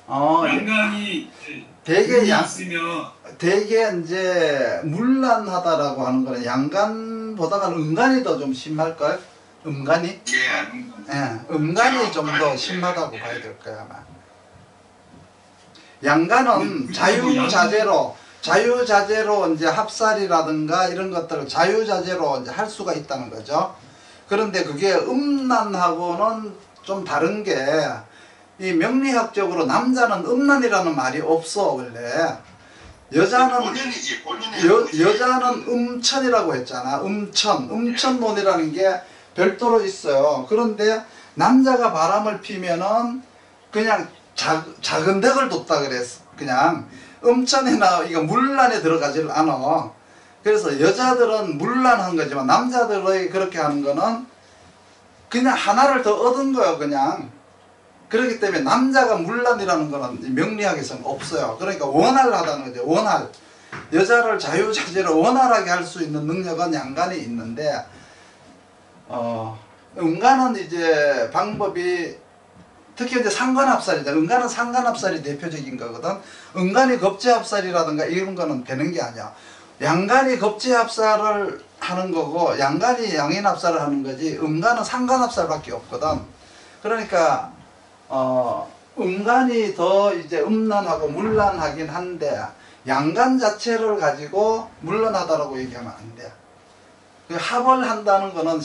양간이 되게 있으면 되게 이제 문란하다라고 하는 거는 양간보다는 음간이 더 좀 심할걸? 음간이? 음간이 좀 더 심하다고 봐야 될 거야 아마. 양간은 자유자재로 이제 합살이라든가 이런 것들을 자유자재로 이제 할 수가 있다는 거죠. 그런데 그게 음란하고는 좀 다른 게, 이 명리학적으로 남자는 음란이라는 말이 없어 원래. 여자는 음천이라고 했잖아. 음천론이라는 게 별도로 있어요. 그런데 남자가 바람을 피면은 그냥 작은 덕을 뒀다 그랬어. 그냥 음천이나 이거 문란에 들어가질 않아. 그래서 여자들은 문란한 거지만 남자들의 그렇게 하는 거는 그냥 하나를 더 얻은 거예요. 그냥. 그렇기 때문에 남자가 문란이라는 거는 명리학에서는 없어요. 그러니까 원활하다는 거죠. 원활. 여자를 자유자재로 원활하게 할 수 있는 능력은 양간이 있는데, 음간은 이제 방법이, 특히 이제 상관합살이죠. 음간은 상관합살이 대표적인 거거든. 음간이 겁재합살이라든가 이런 거는 되는 게 아니야. 양간이 겁재합살을 하는 거고 양간이 양인합살을 하는 거지, 음간은 상관합살밖에 없거든. 그러니까 음간이 더 이제 음란하고 문란하긴 한데 양간 자체를 가지고 문란하다라고 얘기하면 안 돼. 합을 한다는 거는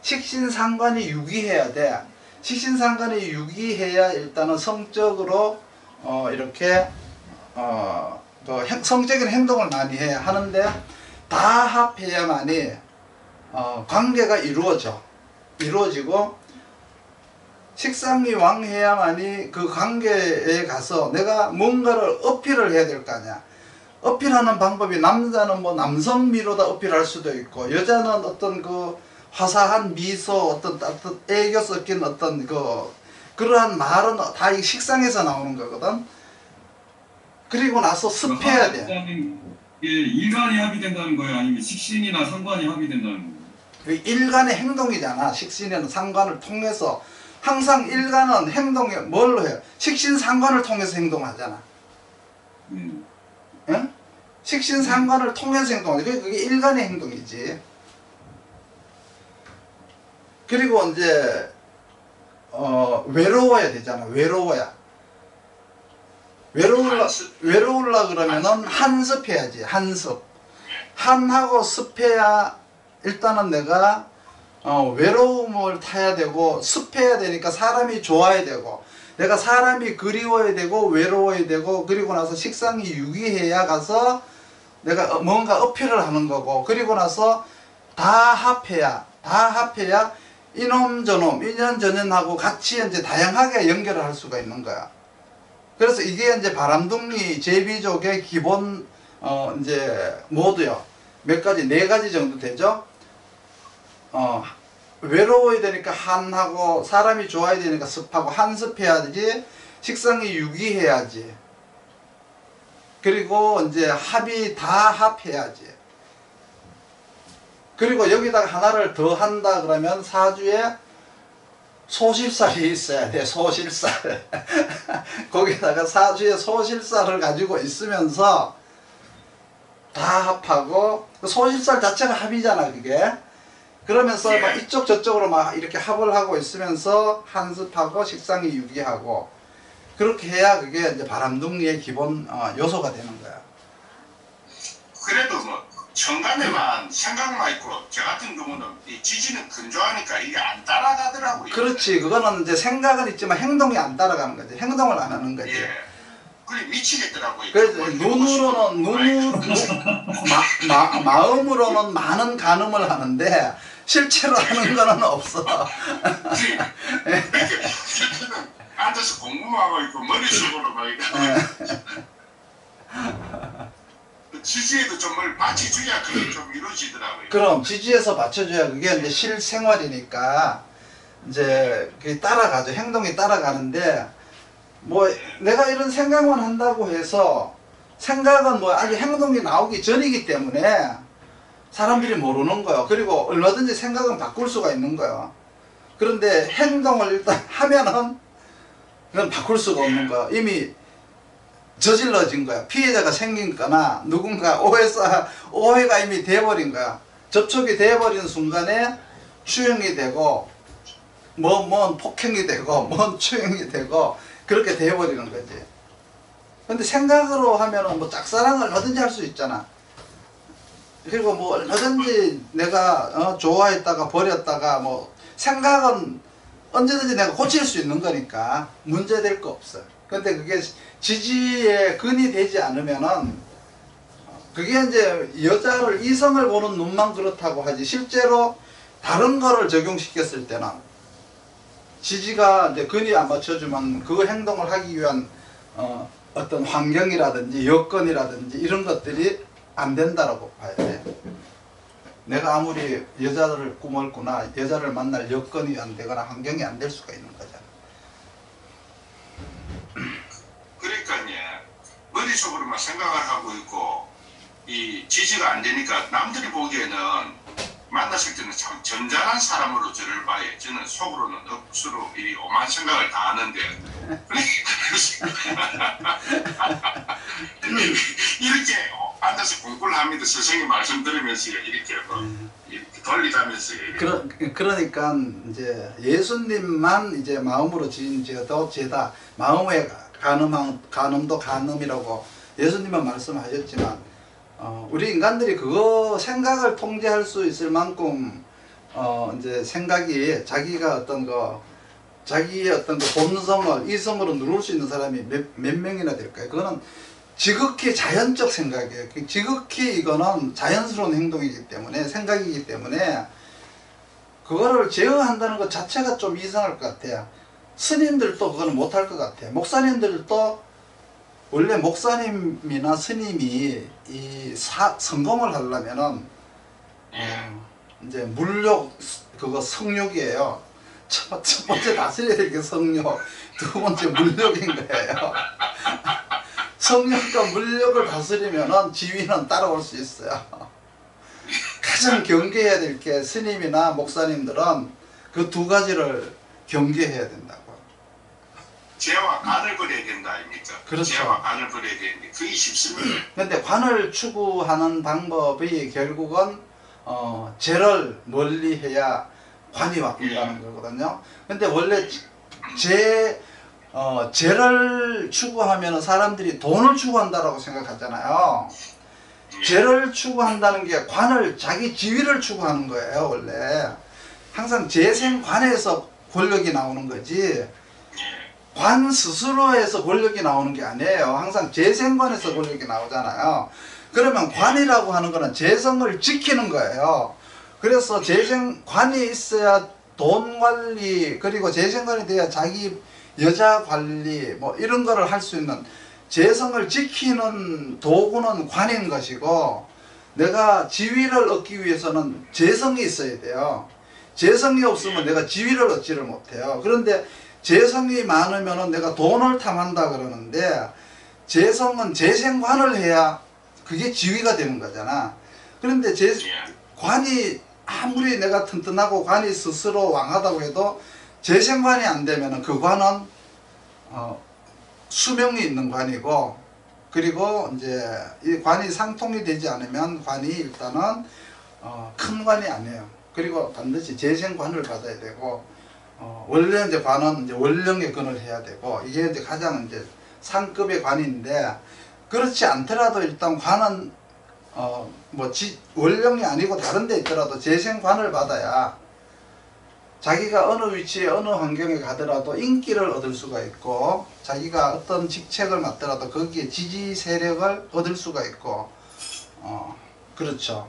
식신상관이 유기해야 돼. 식신상관이 유기해야 일단은 성적으로 이렇게 성적인 행동을 많이 해야 하는데, 다 합해야만이 관계가 이루어지고 식상이 왕해야만이 그 관계에 가서 내가 뭔가를 어필을 해야 될 거 아니야. 어필하는 방법이, 남자는 뭐 남성미로다 어필할 수도 있고, 여자는 어떤 그 화사한 미소, 어떤 애교 섞인 어떤 그러한 말은 다 이 식상에서 나오는 거거든. 그리고 나서 습해야 돼. 일간이 합의된다는 거예요? 아니면 식신이나 상관이 합의된다는 거예요? 일간의 행동이잖아. 식신에는 상관을 통해서. 항상 일간은 행동에 뭘로 해요? 식신상관을 통해서 행동하잖아. 응? 식신상관을 통해서 행동하지. 그게 일간의 행동이지. 그리고 이제 외로워야 되잖아. 외로우려 그러면은 한습해야지. 한하고 습해야 일단은 내가 외로움을 타야 되고, 습해야 되니까 사람이 좋아야 되고, 내가 사람이 그리워야 되고 외로워야 되고, 그리고 나서 식상이 유기해야 가서 내가 뭔가 어필을 하는 거고, 그리고 나서 다 합해야 이놈 저놈 인연전연하고 같이 이제 다양하게 연결을 할 수가 있는 거야. 그래서 이게 이제 바람둥이 제비족의 기본 이제 모드요. 몇 가지, 4가지 정도 되죠. 외로워야 되니까 한하고, 사람이 좋아야 되니까 습하고, 한습해야지, 식상이 유기해야지, 그리고 이제 다 합해야지. 그리고 여기다가 하나를 더 한다 그러면 사주에 소실살이 있어야 돼. 소실살. 거기다가 사주에 소실살을 가지고 있으면서 다 합하고, 소실살 자체가 합이잖아 그게. 그러면서 막 이쪽 저쪽으로 막 이렇게 합을 하고 있으면서 한습하고 식상이 유기하고, 그렇게 해야 그게 이제 바람둥이의 기본 요소가 되는 거야. 그래도 뭐 천간에만 생각만 있고, 저 같은 경우는 이 지지는 근조하니까 이게 안 따라가더라고요. 그렇지. 그거는 이제 생각은 있지만 행동이 안 따라가는 거지. 행동을 안 하는 거지. 그래 미치겠더라고요. 그래서 마음으로는 많은 간음을 하는데 실제로 하는 거는 없어. 실제는 앉아서 공부만 하고 있고 머릿속으로 막 지지에도 좀 맞춰줘야 그게 좀 이루어지더라고요. 그럼 지지에서 맞춰줘야 그게 이제 실생활이니까 이제 그게 따라가죠. 행동이 따라가는데, 뭐 내가 이런 생각만 한다고 해서, 생각은 뭐 아직 행동이 나오기 전이기 때문에 사람들이 모르는 거예요. 그리고 얼마든지 생각은 바꿀 수가 있는 거예요. 그런데 행동을 일단 하면은 이건 바꿀 수가 없는 거야. 이미 저질러진 거야. 피해자가 생긴 거나 누군가 오해가 이미 돼버린 거야. 접촉이 돼버린 순간에 추행이 되고 뭔 폭행이 되고 뭔 추행이 되고 그렇게 돼버리는 거지. 근데 생각으로 하면은 뭐 짝사랑을 얼마든지 할 수 있잖아. 그리고 뭐 얼마든지 내가 좋아했다가 버렸다가 뭐 생각은 언제든지 내가 고칠 수 있는 거니까 문제될 거 없어요. 근데 그게 지지에 근이 되지 않으면은 그게 이제 여자를 이성을 보는 눈만 그렇다고 하지 실제로 다른 거를 적용시켰을 때는 지지가 이제 근이 안 맞춰주면 그 행동을 하기 위한 어떤 환경이라든지 여건이라든지 이런 것들이 안 된다라고 봐야 돼. 내가 아무리 여자를 꿈을 꾸나 여자를 만날 여건이 안 되거나 환경이 안 될 수가 있는 거잖아. 그러니까 머릿속으로만 생각을 하고 있고 이 지지가 안 되니까 남들이 보기에는 만났을 때는 참 점잖은 사람으로 저를 봐요. 저는 속으로는 억수로 이 오만 생각을 다 하는데 이렇게 앉아서 공부를 합니다. 선생님 말씀 들으면서 이렇게 돌리다면서 그러니까 이제 예수님만 이제 마음으로 지은 죄도 죄다. 마음의 간음도 간음이라고 예수님은 말씀하셨지만 우리 인간들이 그거 생각을 통제할 수 있을 만큼 이제 생각이 자기의 어떤 거 본성을 이성으로 누를 수 있는 사람이 몇 명이나 될까요? 그거는 지극히 자연적 생각이에요. 지극히 이거는 자연스러운 행동이기 때문에 생각이기 때문에 그거를 제어한다는 것 자체가 좀 이상할 것 같아요. 스님들도 그거는 못할 것 같아요. 목사님들도 원래 목사님이나 스님이 이 성공을 하려면은 이제 물욕 그거 성욕이에요. 첫 번째 다스려야 될 게 성욕, 두 번째 물욕인 거예요. 성욕과 물욕을 다스리면은 지위는 따라올 수 있어요. 가장 경계해야 될 게 스님이나 목사님들은 그 두 가지를 경계해야 된다고. 죄와 관을 버려야 된다 아닙니까? 그렇죠. 죄와 관을 버려야 되는데 그게 쉽습니다. 근데 관을 추구하는 방법이 결국은 죄를 멀리해야 관이 바뀐다는 거거든요. 근데 원래 죄를 추구하면 사람들이 돈을 추구한다라고 생각하잖아요. 죄를 추구한다는 게 자기 지위를 추구하는 거예요. 원래 항상 재생관에서 권력이 나오는 거지 관 스스로에서 권력이 나오는 게 아니에요. 항상 재생관에서 권력이 나오잖아요. 그러면 관이라고 하는 거는 재성을 지키는 거예요. 그래서 재생관이 있어야 돈 관리, 그리고 재생관이 돼야 자기 여자 관리 뭐 이런 거를 할 수 있는 재성을 지키는 도구는 관인 것이고, 내가 지위를 얻기 위해서는 재성이 있어야 돼요. 재성이 없으면 내가 지위를 얻지를 못해요. 그런데 재성이 많으면 내가 돈을 탐한다 그러는데, 재성은 재생관을 해야 그게 지위가 되는 거잖아. 그런데 관이 아무리 내가 튼튼하고 관이 스스로 왕하다고 해도 재생관이 안 되면 그 관은 수명이 있는 관이고, 그리고 이제 이 관이 상통이 되지 않으면 관이 일단은 큰 관이 아니에요. 그리고 반드시 재생관을 받아야 되고, 원래 이제 관은 이제 원령의 근을 해야 되고, 이게 이제 가장 이제 상급의 관인데, 그렇지 않더라도 일단 관은 원령이 아니고 다른 데 있더라도 재생관을 받아야 자기가 어느 위치에 어느 환경에 가더라도 인기를 얻을 수가 있고, 자기가 어떤 직책을 맡더라도 거기에 지지 세력을 얻을 수가 있고, 그렇죠.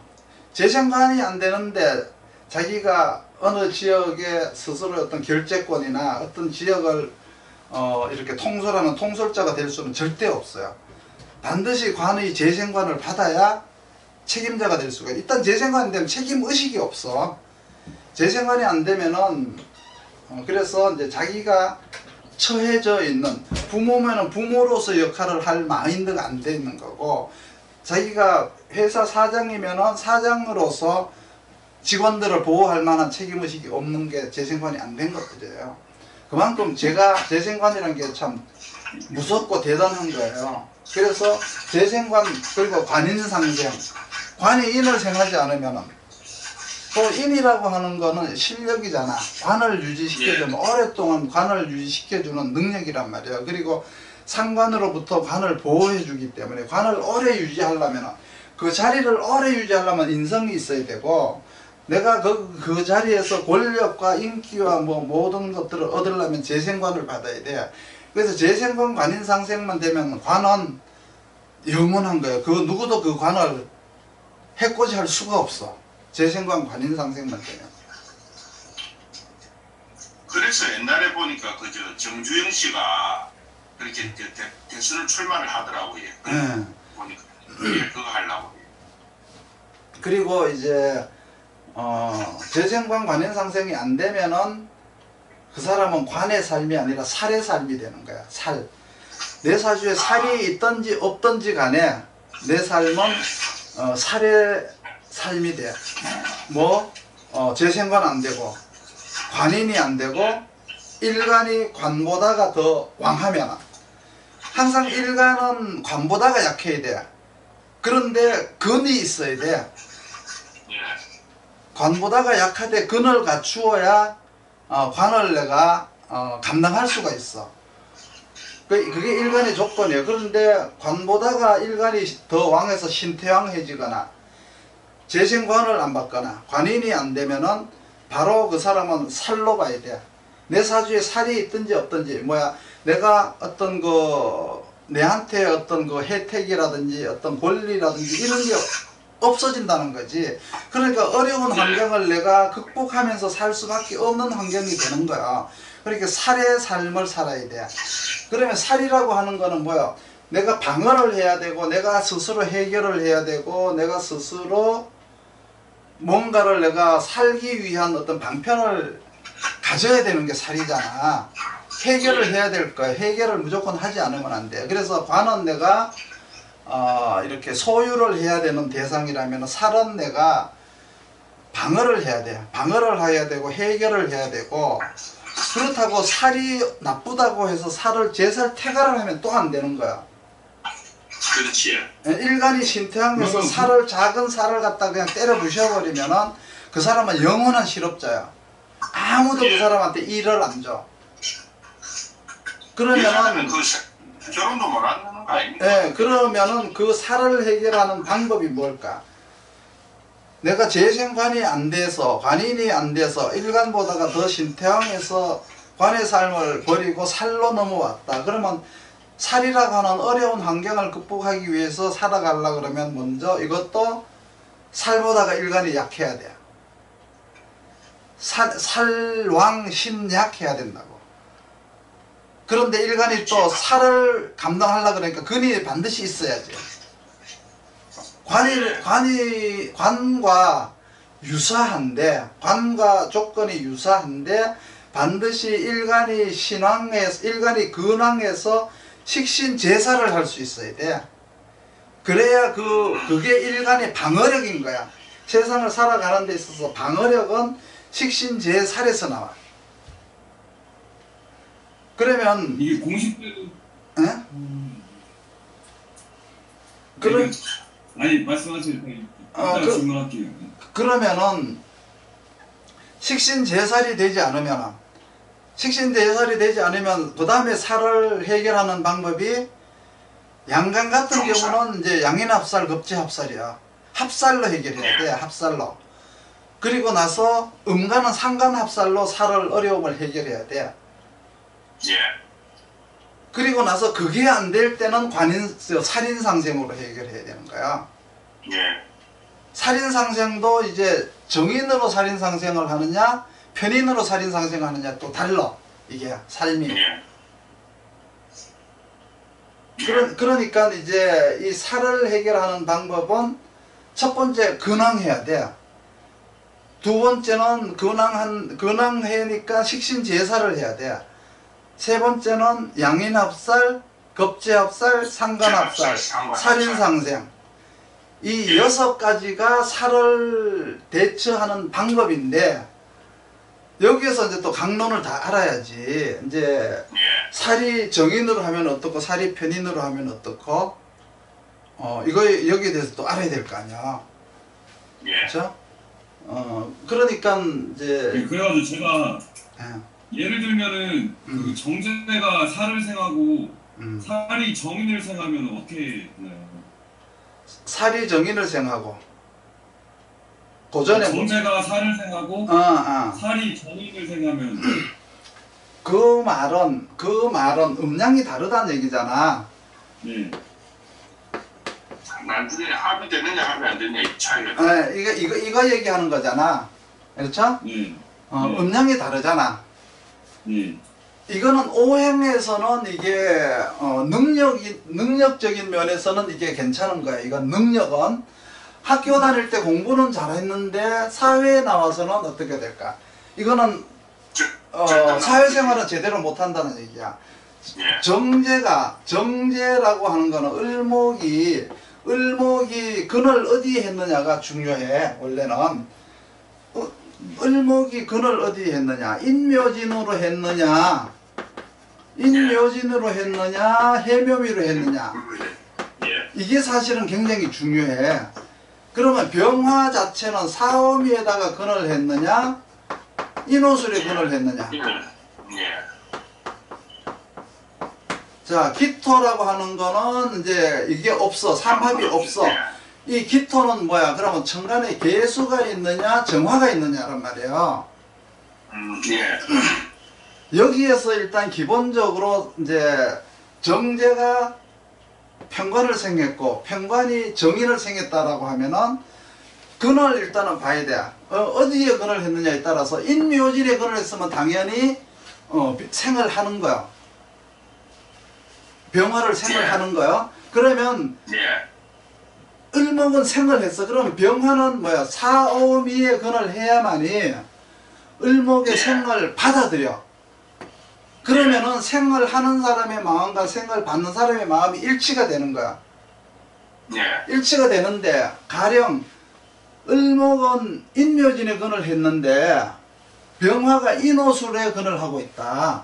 재생관이 안 되는데 자기가 어느 지역에 스스로 어떤 결재권이나 어떤 지역을 이렇게 통솔하는 통솔자가 될 수는 절대 없어요. 반드시 관의 재생관을 받아야 책임자가 될 수가 있어요. 일단 재생관이 되면 책임의식이 없어. 재생관이 안 되면은 그래서 이제 자기가 처해져 있는, 부모면은 부모로서 역할을 할 마인드가 안 돼 있는 거고, 자기가 회사 사장이면은 사장으로서 직원들을 보호할 만한 책임의식이 없는 게 재생관이 안 된 것들이에요. 그만큼 제가 재생관이라는 게 참 무섭고 대단한 거예요. 그래서 재생관 그리고 관인상생, 관이 인을 생하지 않으면은 또 인이라고 하는 거는 실력이잖아. 관을 유지시켜주는, 오랫동안 관을 유지시켜주는 능력이란 말이에요. 그리고 상관으로부터 관을 보호해주기 때문에 관을 오래 유지하려면, 그 자리를 오래 유지하려면 인성이 있어야 되고, 내가 그 자리에서 권력과 인기와 뭐 모든 것들을 얻으려면 재생관을 받아야 돼. 그래서 재생관 관인상생만 되면 관은 영원한 거예요. 그 누구도 그 관을 해코지 할 수가 없어. 재생관 관인상생만 되면. 그래서 옛날에 보니까 그저 정주영 씨가 그렇게 대선을 출마를 하더라고요. 네. 보니까 그거 하려고. 그리고 이제 재생관 관인상생이 안 되면은 그 사람은 관의 삶이 아니라 살의 삶이 되는 거야. 살. 내 사주에 살이 있든지 없든지 간에 내 삶은 살의 삶이 돼. 뭐 재생관 안 되고 관인이 안 되고 일간이 관보다가 더 왕하면, 항상 일간은 관보다가 약해야 돼. 그런데 근이 있어야 돼. 관보다가 약하되 근을 갖추어야 관을 내가 감당할 수가 있어. 그게 일간의 조건이에요. 그런데 관보다가 일간이 더 왕해서 신태왕해지거나 재생관을 안 받거나 관인이 안 되면은 바로 그 사람은 살로 가야 돼. 내 사주에 살이 있든지 없든지, 내가 어떤 내한테 어떤 혜택이라든지 어떤 권리라든지 이런 게 없어진다는 거지. 그러니까 어려운 환경을 내가 극복하면서 살 수밖에 없는 환경이 되는 거야. 그러니까 살의 삶을 살아야 돼. 그러면 살이라고 하는 거는 내가 방어를 해야 되고, 내가 스스로 해결을 해야 되고, 내가 스스로 뭔가를 내가 살기 위한 어떤 방편을 가져야 되는 게 살이잖아. 해결을 해야 될 거야. 해결을 무조건 하지 않으면 안 돼. 그래서 관은 내가 이렇게 소유를 해야 되는 대상이라면, 살은 내가 방어를 해야 돼. 방어를 해야 되고 해결을 해야 되고. 그렇다고 살이 나쁘다고 해서 제살 태가를 하면 또 안 되는 거야. 그렇지. 일간이 신태왕에서 작은 살을 갖다 그냥 때려 부셔버리면은 그 사람은 영원한 실업자야. 아무도 그 사람한테 일을 안 줘. 그러면은 결혼도 못 하는 거 아닙니까? 예, 그러면은 그 살을 해결하는 방법이 뭘까? 내가 재생관이 안 돼서, 관인이 안 돼서 일간보다가 더 신태왕에서 관의 삶을 버리고 살로 넘어왔다. 그러면 살이라고 하는 어려운 환경을 극복하기 위해서 살아가려고 그러면 먼저 이것도 살보다가 일간이 약해야 돼. 살왕신약해야 된다고. 그런데 일간이 또 살을 감당하려고 그러니까 근이 반드시 있어야지. 관과 유사한데, 관과 조건이 유사한데 반드시 일간이 근왕에서 식신제사를 할 수 있어야 돼. 그래야 그게 일간의 방어력인 거야. 세상을 살아가는 데 있어서 방어력은 식신제살에서 나와. 그러면 이게 공식대로 에? 그럼 아니 말씀하세요. 이따 질문할게요. 그러면은 식신제살이 되지 않으면 그 다음에 살을 해결하는 방법이, 양간 같은 경우는 이제 양인합살, 급제합살이야. 합살로 해결해야 돼. 합살로. 그리고 나서 음간은 상간합살로 살을 어려움을 해결해야 돼. 그리고 나서 그게 안 될 때는 살인상생으로 해결해야 되는 거야. 살인상생도 이제 정인으로 살인상생을 하느냐 편인으로 살인상생을 하느냐 또 달라. 이게 삶이. 그러니까 이제 이 살을 해결하는 방법은, 첫 번째 근왕해야 돼. 두 번째는 근왕해니까 식신제사를 해야 돼. 세 번째는 양인합살, 급제합살, 상간합살, 살인상생. 이 6가지가 살을 대처하는 방법인데, 여기에서 이제 또 강론을 다 알아야지. 이제 예. 살이 정인으로 하면 어떻고 살이 편인으로 하면 어떻고 이거 여기에 대해서 또 알아야 될 거 아니야. 예. 그렇죠? 그러니까 이제 네, 그래가지고 제가 예, 예를 들면은 그 정제가 살을 생하고 살이 정인을 생하면 어떻게 되나요? 살이 정인을 생하고 고전에 정제가 살을 생하고 어. 살이 정인을 생하면 그 말은 음량이 다르다는 얘기잖아. 네. 나중에 합의되느냐 합의 안 되느냐 이 차이가. 이거 얘기하는 거잖아. 그렇죠? 네. 음량이 다르잖아. 네. 이거는 오행에서는 이게 능력적인 면에서는 이게 괜찮은 거야. 이건 능력은 학교 다닐 때 공부는 잘했는데 사회에 나와서는 어떻게 될까? 이거는 사회생활은 제대로 못한다는 얘기야. 예. 정제라고 하는 거는 을목이 근을 어디에 했느냐가 중요해. 원래는 을목이 근을 어디에 했느냐, 인묘진으로 했느냐, 해묘미로 했느냐, 예. 이게 사실은 굉장히 중요해. 그러면 병화 자체는 사오미에다가 근을 했느냐, 인호술에 근을 했느냐. 예. 자, 기토라고 하는 거는 이제 이게 없어. 삼합이 없어. 이 기토는 뭐야? 그러면 천간에 개수가 있느냐, 정화가 있느냐란 말이에요. 예. 여기에서 일단 기본적으로 이제 정제가 편관을 생겼고 편관이 정인을 생겼다라고 하면은 근을 일단은 봐야 돼. 어디에 근을 했느냐에 따라서 인묘진에 근을 했으면 당연히 생을 하는 거야. 병화를 생을 하는 거야. 그러면 예. 을목은 생을 했어. 그럼 병화는 뭐야? 사오미의 근을 해야만이 을목의 생을 받아들여. 그러면은 생을 하는 사람의 마음과 생을 받는 사람의 마음이 일치가 되는 거야. 예. 일치가 되는데 가령 을목은 인묘진의 근을 했는데 병화가 인호술의 근을 하고 있다.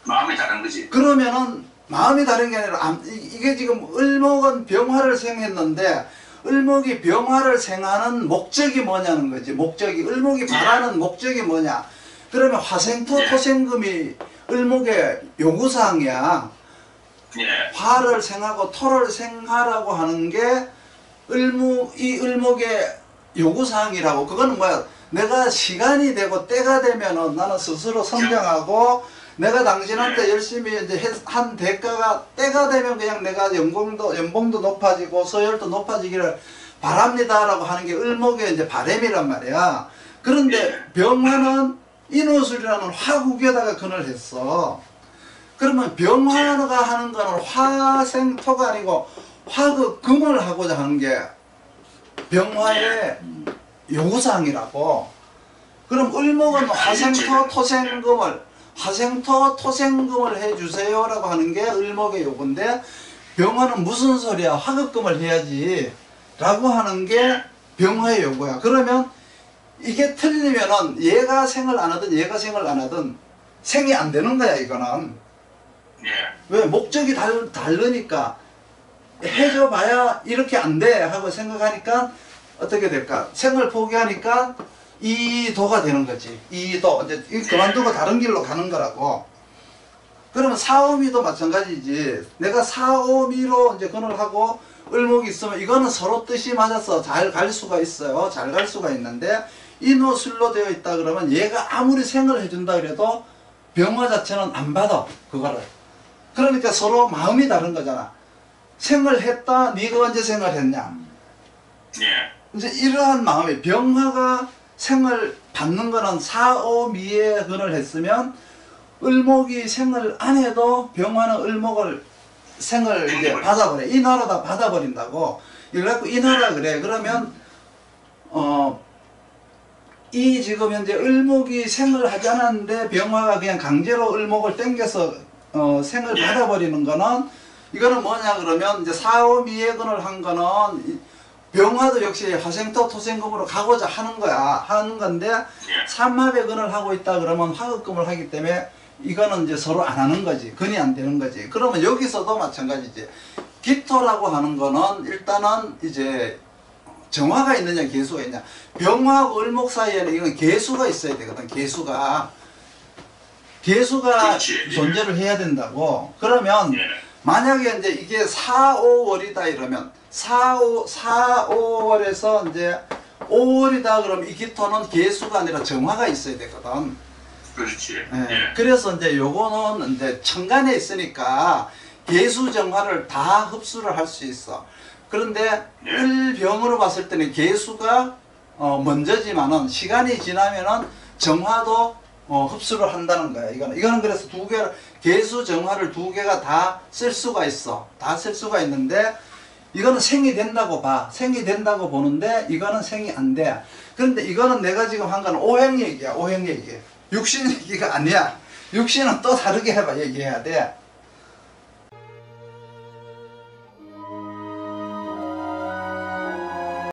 마음이 다른 거지. 그러면은 마음이 다른 게 아니라 이게 지금 을목은 병화를 생했는데 을목이 병화를 생하는 목적이 뭐냐는 거지. 목적이 을목이 바라는 목적이 뭐냐. 그러면 화생토 토생금이 을목의 요구사항이야. 예. 화를 생하고 토를 생하라고 하는 게 이 을목의 요구사항이라고. 그거는 뭐야? 내가 시간이 되고 때가 되면은 나는 스스로 성장하고 내가 당신한테 열심히 이제 한 대가가 때가 되면 그냥 내가 연봉도 높아지고 서열도 높아지기를 바랍니다라고 하는 게 을목의 이제 바람이란 말이야. 그런데 병화는 인호술이라는 화국에다가 근을 했어. 그러면 병화가 하는 거는 화생토가 아니고 화극 금을 하고자 하는 게 병화의 요구사항이라고. 그럼 을목은 화생토 토생금을 해주세요라고 하는 게 을목의 요구인데 병화는 무슨 소리야? 화극금을 해야지 라고 하는 게 병화의 요구야. 그러면 이게 틀리면은 얘가 생을 안 하든 얘가 생을 안 하든 생이 안 되는 거야. 이거는 예. 왜? 목적이 다르니까 해줘 봐야 이렇게 안 돼 하고 생각하니까 어떻게 될까? 생을 포기하니까 이도가 되는 거지. 이도 이제 그만두고 다른 길로 가는 거라고. 그러면 사오미도 마찬가지지. 내가 사오미로 이제 근을 하고 을목이 있으면 이거는 서로 뜻이 맞아서 잘 갈 수가 있어요. 잘 갈 수가 있는데 인호술로 되어 있다 그러면 얘가 아무리 생을 해준다 그래도 병화 자체는 안 받아 그거를. 그러니까 서로 마음이 다른 거잖아. 생을 했다. 네가 언제 생을 했냐. 예. 이제 이러한 마음이 병화가 생을 받는 거는 사오미에 근을 했으면 을목이 생을 안 해도 병화는 을목을 생을 이제 받아버려. 인하로 받아버린다고. 이걸 갖고 인하라 그래. 그러면 이 지금 현재 을목이 생을 하지 않았는데 병화가 그냥 강제로 을목을 땡겨서 생을 받아버리는 거는 이거는 뭐냐 그러면 이제 사오미에 근을 한 거는 병화도 역시 화생토 토생금으로 가고자 하는 거야. 하는 건데 예. 삼합의 근을 하고 있다 그러면 화극금을 하기 때문에 이거는 이제 서로 안 하는 거지. 근이 안 되는 거지. 그러면 여기서도 마찬가지지. 기토라고 하는 거는 일단은 이제 정화가 있느냐 개수가 있냐. 병화하고 을목 사이에는 이건 개수가 있어야 되거든. 개수가 그렇지. 존재를 해야 된다고. 그러면 예. 만약에 이제 이게 4, 5월이다 이러면 4, 5월에서 이제 5월이다 그러면 이 기토는 개수가 아니라 정화가 있어야 되거든. 그렇지. 예. 예. 그래서 이제 요거는 이제 천간에 있으니까 개수 정화를 다 흡수를 할 수 있어. 그런데 예. 을병으로 봤을 때는 개수가 먼저지만은 시간이 지나면은 정화도 흡수를 한다는 거야. 이거는 그래서 두 개, 개수 정화를 두 개가 다 쓸 수가 있어. 다 쓸 수가 있는데 이거는 생이 된다고 봐. 생이 된다고 보는데 이거는 생이 안 돼. 그런데 이거는 내가 지금 한 거는 오행 얘기야. 오행 얘기. 육신 얘기가 아니야. 육신은 또 다르게 해봐. 얘기해야 돼.